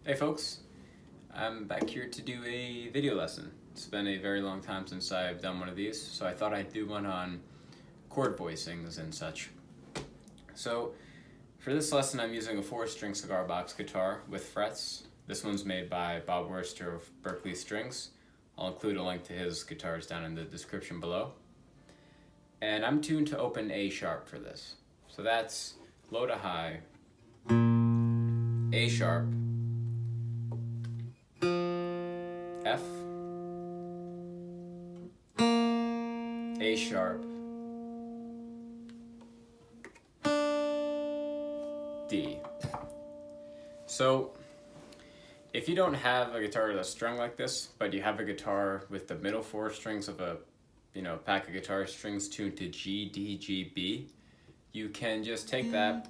Hey folks, I'm back here to do a video lesson. It's been a very long time since I've done one of these, so I thought I'd do one on chord voicings and such. So for this lesson I'm using a 4-string cigar box guitar with frets. This one's made by Bob Worcester of Berkeley Strings. I'll include a link to his guitars down in the description below. And I'm tuned to open A sharp for this. So that's low to high, A sharp, F, A sharp, D. So if you don't have a guitar that's strung like this, but you have a guitar with the middle 4 strings of a pack of guitar strings tuned to G, D, G, B, you can just take that,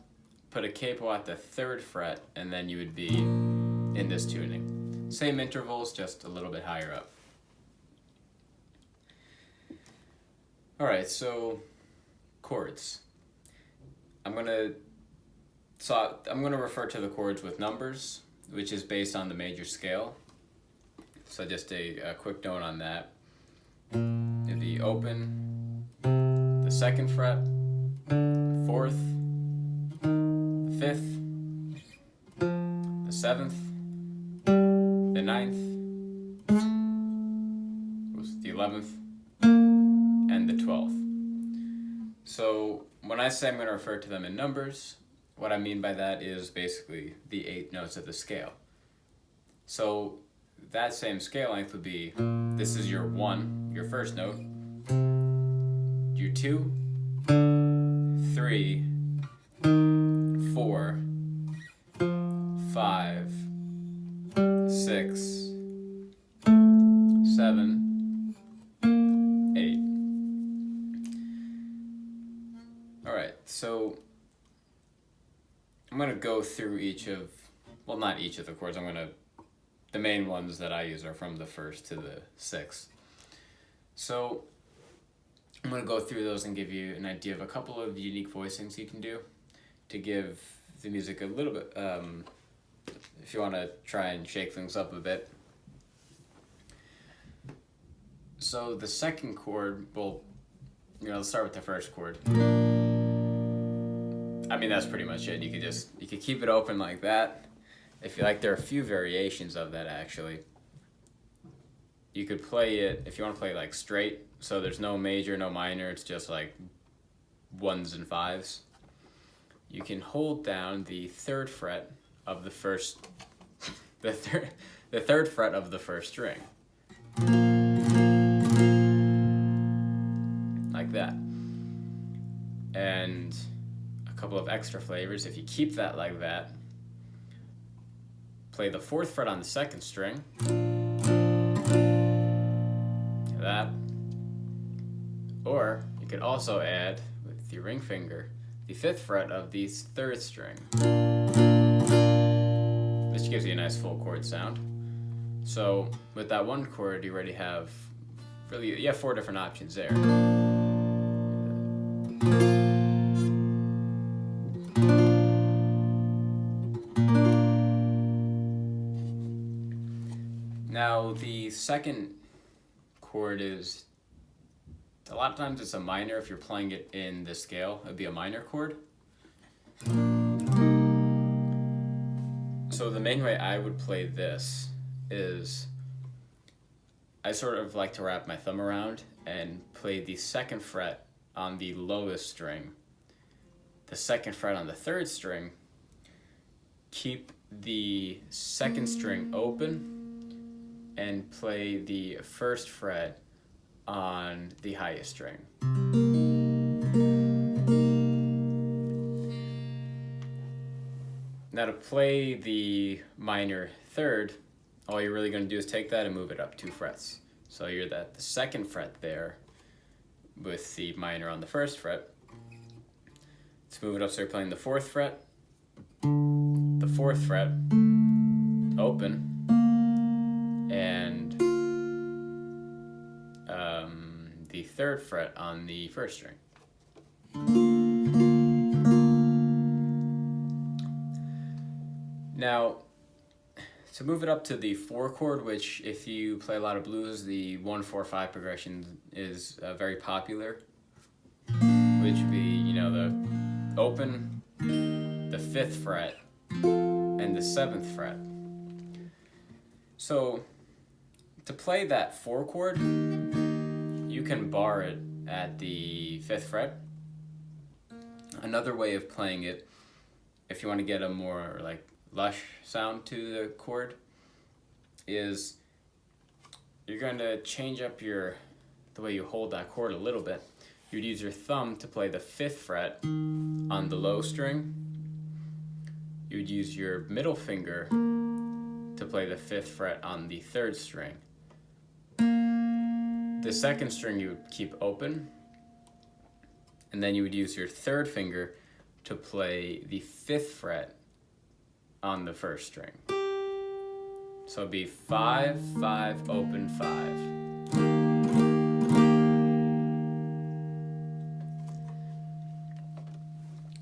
put a capo at the 3rd fret, and then you would be in this tuning. Same intervals, just a little bit higher up. Alright, so chords. I'm gonna refer to the chords with numbers, which is based on the major scale. So just a quick note on that. It'd be open, the 2nd fret, 4th, the 5th, the 7th, the 9th, the 11th, and the 12th. So when I say I'm going to refer to them in numbers, what I mean by that is basically the 8 notes of the scale. So that same scale length would be, this is your 1, your first note, your 2, 3, 4, 5, 6, 7, 8. Alright, so I'm going to go through each of, well, not each of the chords, the main ones that I use are from the 1st to the 6th. So I'm going to go through those and give you an idea of a couple of unique voicings you can do to give the music a little bit, if you want to try and shake things up a bit. So the 2nd chord, well, let's start with the 1st chord. I mean, that's pretty much it. You could keep it open like that. If you like, there are a few variations of that actually. You could play it, if you want to play it like straight, so there's no major, no minor, it's just like 1s and 5s. You can hold down the 3rd fret of the first, the 3rd fret of the 1st string. Like that. And a couple of extra flavors, if you keep that like that, play the 4th fret on the 2nd string, that, or you could also add, with your ring finger, the 5th fret of the 3rd string, which gives you a nice full chord sound. So with that one chord, you already have, you have 4 different options there. Now the 2nd chord is, a lot of times it's a minor. If you're playing it in the scale, it'd be a minor chord. So the main way I would play this is, I sort of like to wrap my thumb around and play the 2nd fret on the lowest string, the 2nd fret on the 3rd string, keep the 2nd string open, and play the 1st fret on the highest string. Now to play the minor 3rd, all you're really going to do is take that and move it up 2 frets. So you're at the 2nd fret there with the minor on the 1st fret. Let's move it up so you're playing the 4th fret, the 4th fret, open, and the 3rd fret on the 1st string. Now, to move it up to the 4 chord, which if you play a lot of blues, the 1-4-5 progression is very popular, which would be, you know, the open, the 5th fret, and the 7th fret. So to play that 4 chord, you can bar it at the 5th fret. Another way of playing it, if you want to get a more like lush sound to the chord, is you're going to change up the way you hold that chord a little bit. You'd use your thumb to play the 5th fret on the low string. You'd use your middle finger to play the 5th fret on the 3rd string. The 2nd string you would keep open, and then you would use your 3rd finger to play the 5th fret on the 1st string. So it'd be 5, 5, open, 5.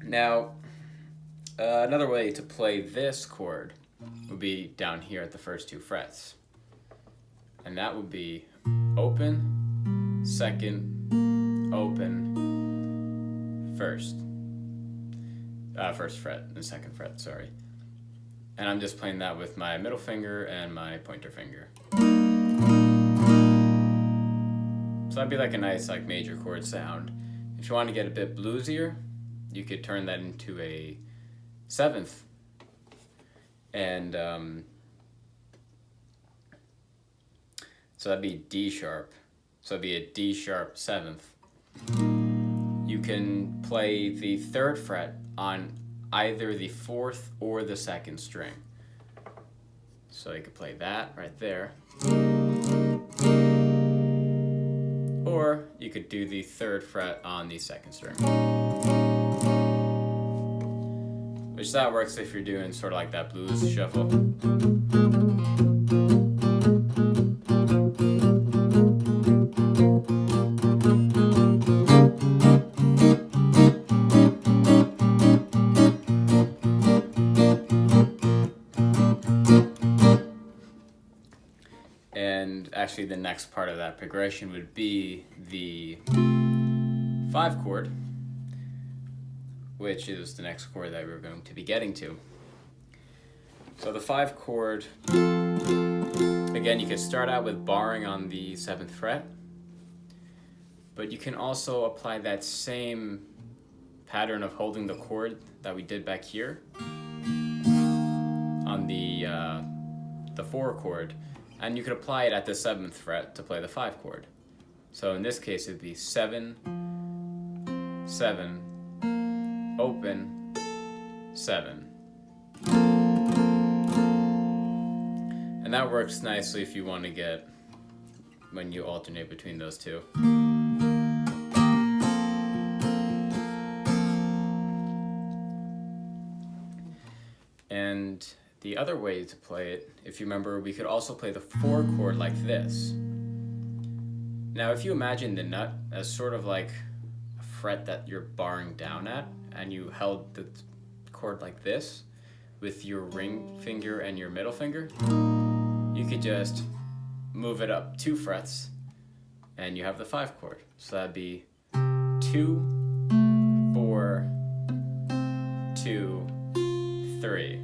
Now, another way to play this chord would be down here at the first 2 frets. And that would be open, 2nd, open, 1st. 1st fret and 2nd fret, sorry. And I'm just playing that with my middle finger and my pointer finger. So that'd be like a nice like major chord sound. If you want to get a bit bluesier, you could turn that into a 7th. And so that'd be D sharp. So it'd be a D sharp 7th. You can play the 3rd fret on either the 4th or the 2nd string. So you could play that right there. Or you could do the 3rd fret on the 2nd string. Which that works if you're doing sort of like that blues shuffle. And actually the next part of that progression would be the 5 chord, which is the next chord that we're going to be getting to. So the 5 chord, again, you can start out with barring on the 7th fret, but you can also apply that same pattern of holding the chord that we did back here on the 4 chord, and you could apply it at the 7th fret to play the 5 chord. So in this case, it'd be 7, 7, open, 7. And that works nicely if you want to get when you alternate between those two. And the other way to play it, if you remember, we could also play the 4 chord like this. Now, if you imagine the nut as sort of like a fret that you're barring down at, and you held the chord like this with your ring finger and your middle finger, you could just move it up 2 frets and you have the 5 chord. So that'd be 2, 4, 2, 3.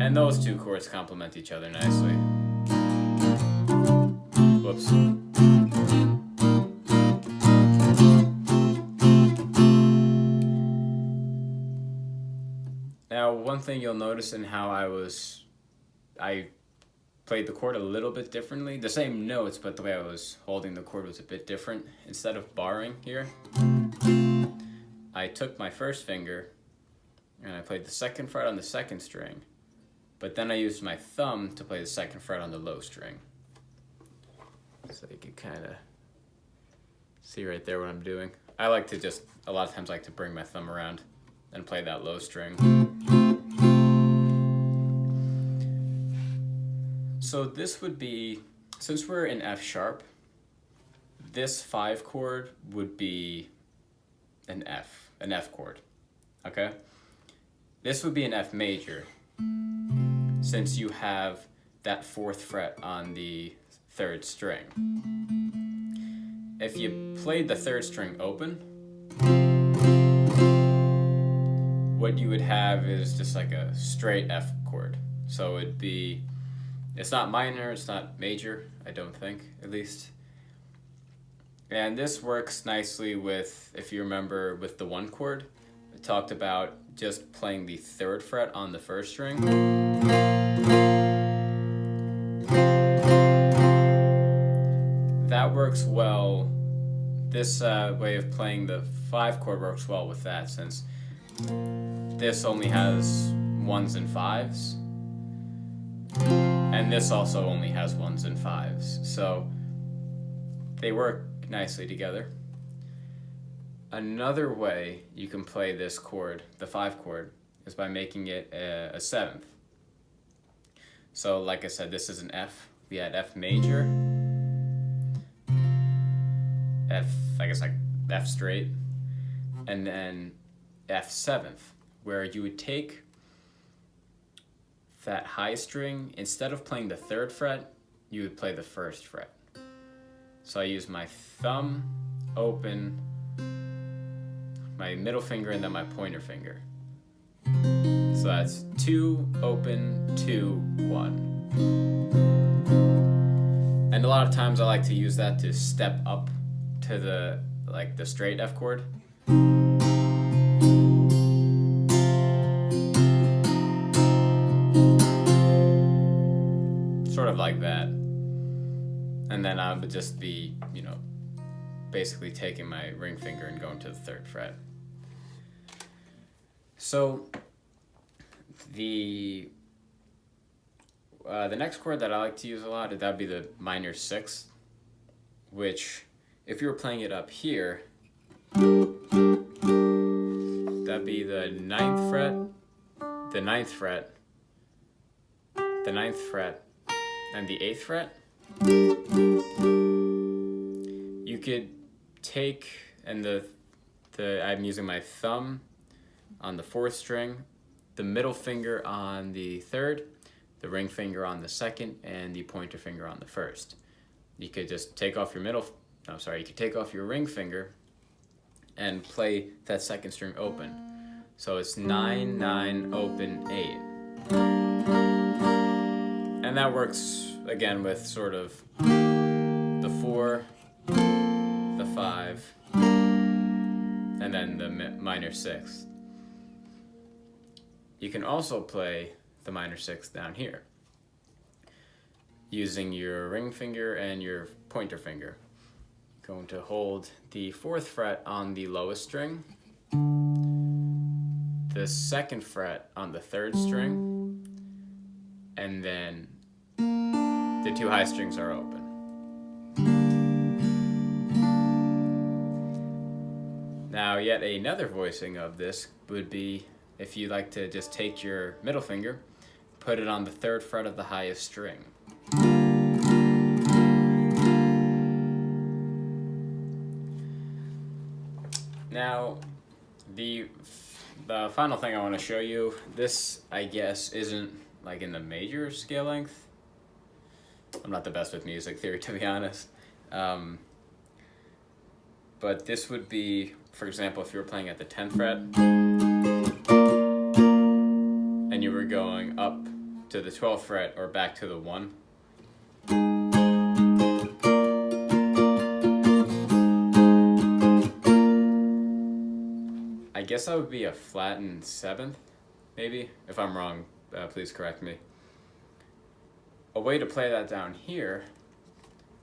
And those 2 chords complement each other nicely. Whoops. Now, one thing you'll notice in how I played the chord a little bit differently. The same notes, but the way I was holding the chord was a bit different. Instead of barring here, I took my first finger and I played the 2nd fret on the 2nd string, but then I used my thumb to play the 2nd fret on the low string. So you can kind of see right there what I'm doing. I like to just, a lot of times I like to bring my thumb around and play that low string. So this would be, since we're in F sharp, this 5 chord would be an F chord, okay? This would be an F major. since you have that 4th fret on the 3rd string. If you played the 3rd string open, what you would have is just like a straight F chord. So it'd be, it's not minor, it's not major, I don't think, at least. And this works nicely with, if you remember, with the 1 chord. I talked about just playing the 3rd fret on the 1st string. That works well. This way of playing the 5 chord works well with that, since this only has 1s and 5s. And this also only has 1s and 5s. So they work nicely together. Another way you can play this chord, the 5 chord, is by making it a 7th. So like I said, this is an F. We had F major, F, I guess like F straight, and then F 7th, where you would take that high string, instead of playing the 3rd fret, you would play the 1st fret. So I use my thumb, open, my middle finger, and then my pointer finger. So that's 2, open, 2, 1. And a lot of times I like to use that to step up to the straight F chord. Sort of like that. And then I would just be, basically taking my ring finger and going to the 3rd fret. So the next chord that I like to use a lot, that'd be the minor 6th, which if you were playing it up here, that'd be the 9th fret, the 9th fret, the 9th fret, and the 8th fret. You could take, and I'm using my thumb on the 4th string, the middle finger on the 3rd, the ring finger on the 2nd, and the pointer finger on the 1st. You could just take off your you could take off your ring finger and play that 2nd string open. So it's 9, 9, open, 8. And that works again with sort of the 4, the 5, and then the minor 6th. You can also play the minor 6th down here using your ring finger and your pointer finger. Going to hold the 4th fret on the lowest string, the 2nd fret on the 3rd string, and then the 2 high strings are open. Now, yet another voicing of this would be if you like to just take your middle finger, put it on the 3rd fret of the highest string. Now, the final thing I want to show you, this, I guess, isn't like in the major scale length. I'm not the best with music theory, to be honest. But this would be, for example, if you were playing at the 10th fret and you were going up to the 12th fret or back to the 1. I guess that would be a flattened 7th, maybe. If I'm wrong, please correct me. A way to play that down here,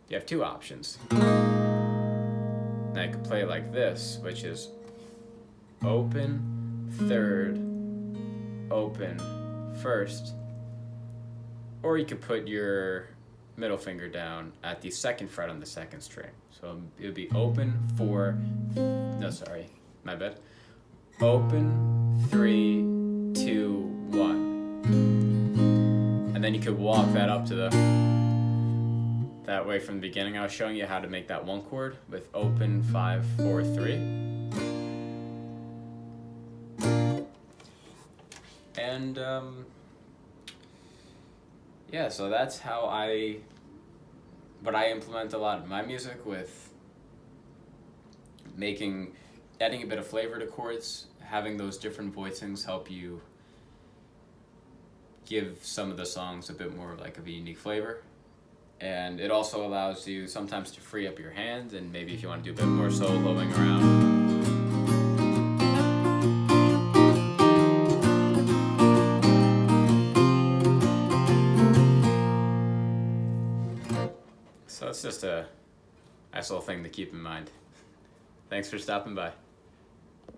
you have 2 options. And I could play like this, which is open, 3rd, open, 1st. Or you could put your middle finger down at the 2nd fret on the 2nd string. So it would be open, 4, no, sorry, my bad. Open, 3, 2, 1. And then you could walk that up to that way from the beginning. I was showing you how to make that 1 chord with open, 5, 4, 3. And Yeah, so that's how but I implement a lot of my music with adding a bit of flavor to chords, having those different voicings help you give some of the songs a bit more like of a unique flavor. And it also allows you sometimes to free up your hand, and maybe if you want to do a bit more soloing around. So it's just a nice little thing to keep in mind. Thanks for stopping by.